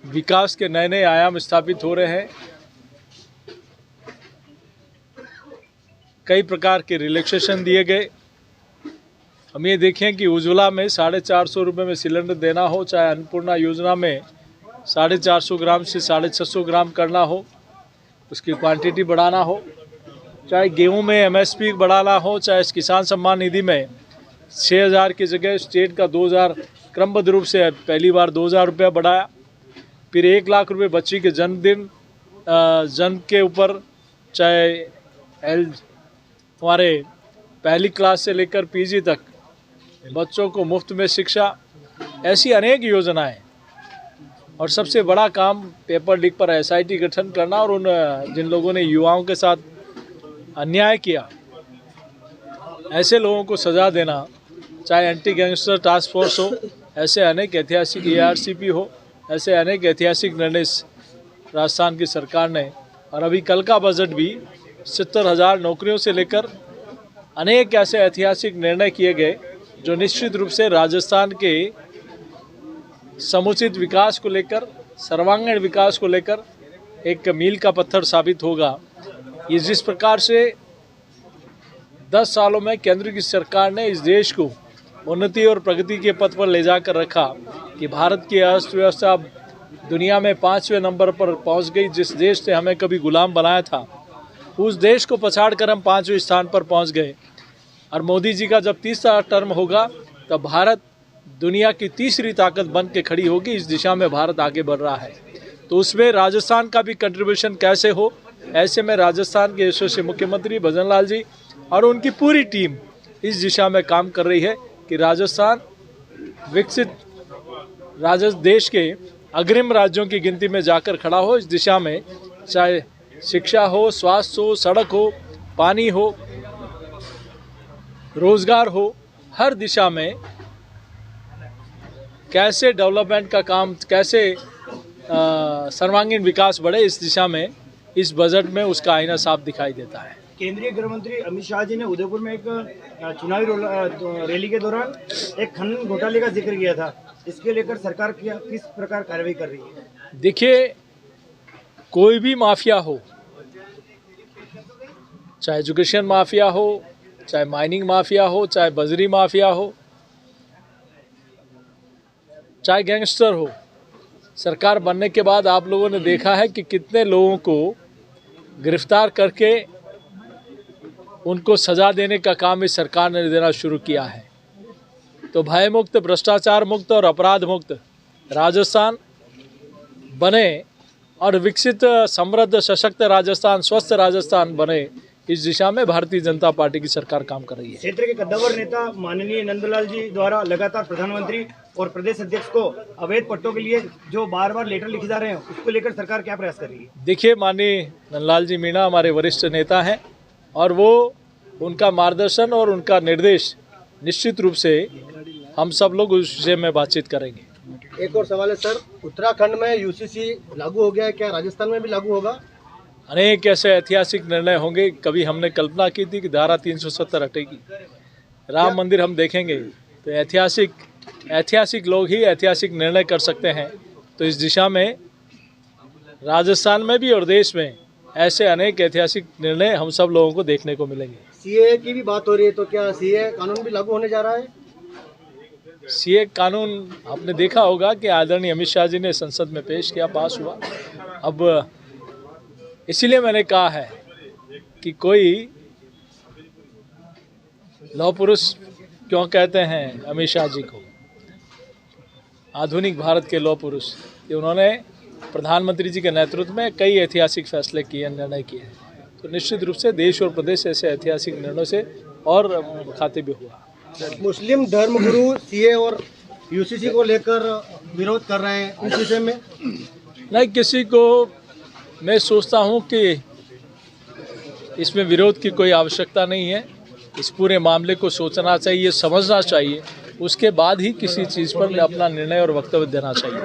विकास के नए नए आयाम स्थापित हो रहे हैं। कई प्रकार के रिलैक्सेशन दिए गए। हम ये देखें कि उज्ज्वला में 450 रुपये में सिलेंडर देना हो, चाहे अन्नपूर्णा योजना में 450 ग्राम से 650 ग्राम करना हो, उसकी क्वांटिटी बढ़ाना हो, चाहे गेहूं में MSP बढ़ाना हो, चाहे किसान सम्मान निधि में 6000 की जगह स्टेट का 2000 क्रमबद्ध रूप से पहली बार 2000 रुपया बढ़ाया। फिर 1 लाख रुपए बच्ची के जन्म के ऊपर, चाहे हमारे पहली क्लास से लेकर PG तक बच्चों को मुफ्त में शिक्षा, ऐसी अनेक योजनाएं। और सबसे बड़ा काम पेपर लीक पर SIT गठन करना और उन जिन लोगों ने युवाओं के साथ अन्याय किया, ऐसे लोगों को सज़ा देना, चाहे एंटी गैंगस्टर टास्क फोर्स हो, ऐसे अनेक ऐतिहासिक ARCP हो, ऐसे अनेक ऐतिहासिक निर्णय राजस्थान की सरकार ने। और अभी कल का बजट भी 70,000 नौकरियों से लेकर अनेक ऐसे ऐतिहासिक निर्णय किए गए जो निश्चित रूप से राजस्थान के समुचित विकास को लेकर, सर्वांगीण विकास को लेकर एक मील का पत्थर साबित होगा। ये जिस प्रकार से 10 सालों में केंद्र की सरकार ने इस देश को उन्नति और प्रगति के पथ पर ले जाकर रखा कि भारत की अर्थव्यवस्था दुनिया में 5वें नंबर पर पहुंच गई। जिस देश ने हमें कभी गुलाम बनाया था, उस देश को पछाड़कर हम 5वें स्थान पर पहुंच गए। और मोदी जी का जब तीसरा टर्म होगा, तब भारत दुनिया की तीसरी ताकत बन के खड़ी होगी। इस दिशा में भारत आगे बढ़ रहा है, तो उसमें राजस्थान का भी कंट्रीब्यूशन कैसे हो, ऐसे में राजस्थान के यशस्वी मुख्यमंत्री भजन लाल जी और उनकी पूरी टीम इस दिशा में काम कर रही है कि राजस्थान विकसित देश के अग्रिम राज्यों की गिनती में जाकर खड़ा हो। इस दिशा में चाहे शिक्षा हो, स्वास्थ्य हो, सड़क हो, पानी हो, रोजगार हो, हर दिशा में कैसे डेवलपमेंट का काम, कैसे सर्वांगीण विकास बढ़े, इस दिशा में इस बजट में उसका आईना साफ दिखाई देता है। केंद्रीय गृह मंत्री अमित शाह जी ने उदयपुर में एक चुनावी रैली के दौरान एक खनन घोटाले का जिक्र किया था। इसके लेकर सरकार किस प्रकार कार्रवाई कर रही है? देखिए, कोई भी माफिया हो, चाहे एजुकेशन माफिया हो, चाहे माइनिंग माफिया हो, चाहे बजरी माफिया हो, चाहे गैंगस्टर हो, सरकार बनने के बाद आप लोगों ने देखा है कि कितने लोगों को गिरफ्तार करके उनको सज़ा देने का काम इस सरकार ने देना शुरू किया है। तो भय मुक्त, भ्रष्टाचार मुक्त और अपराध मुक्त राजस्थान बने और विकसित, समृद्ध, सशक्त राजस्थान, स्वस्थ राजस्थान बने, इस दिशा में भारतीय जनता पार्टी की सरकार काम कर रही है। क्षेत्र के कद्दावर नेता माननीय नंदलाल जी द्वारा लगातार प्रधानमंत्री और प्रदेश अध्यक्ष को अवैध पट्टों के लिए जो बार-बार लेटर लिखे जा रहे हैं, उसको लेकर सरकार क्या प्रयास कर रही है? देखिए, माननीय नंदलाल जी मीणा हमारे वरिष्ठ नेता हैं और वो उनका मार्गदर्शन और उनका निर्देश निश्चित रूप से हम सब लोग उस विषय में बातचीत करेंगे। एक और सवाल है सर, उत्तराखंड में UCC लागू हो गया है, क्या राजस्थान में भी लागू होगा? अनेक ऐसे ऐतिहासिक निर्णय होंगे। कभी हमने कल्पना की थी कि धारा 370 हटेगी, राम मंदिर हम देखेंगे, तो ऐतिहासिक लोग ही ऐतिहासिक निर्णय कर सकते हैं। तो इस दिशा में राजस्थान में भी और देश में ऐसे अनेक ऐतिहासिक निर्णय हम सब लोगों को देखने को मिलेंगे। CAA की भी बात हो रही है, तो क्या CAA कानून भी लागू होने जा रहा है? CAA कानून आपने देखा होगा कि आदरणीय अमित शाह जी ने संसद में पेश किया, पास हुआ। अब इसीलिए मैंने कहा है कि कोई लौह पुरुष क्यों कहते हैं अमित शाह जी को, आधुनिक भारत के लौह पुरुष, कि उन्होंने प्रधानमंत्री जी के नेतृत्व में कई ऐतिहासिक फैसले किए, निर्णय किए हैं। तो निश्चित रूप से देश और प्रदेश ऐसे ऐतिहासिक निर्णयों से और खाते भी हुआ। मुस्लिम धर्मगुरु CAA और UCC को लेकर विरोध कर रहे हैं, इस विषय में नहीं, किसी को मैं सोचता हूं कि इसमें विरोध की कोई आवश्यकता नहीं है। इस पूरे मामले को सोचना चाहिए, समझना चाहिए, उसके बाद ही किसी चीज़ पर अपना निर्णय और वक्तव्य देना चाहिए।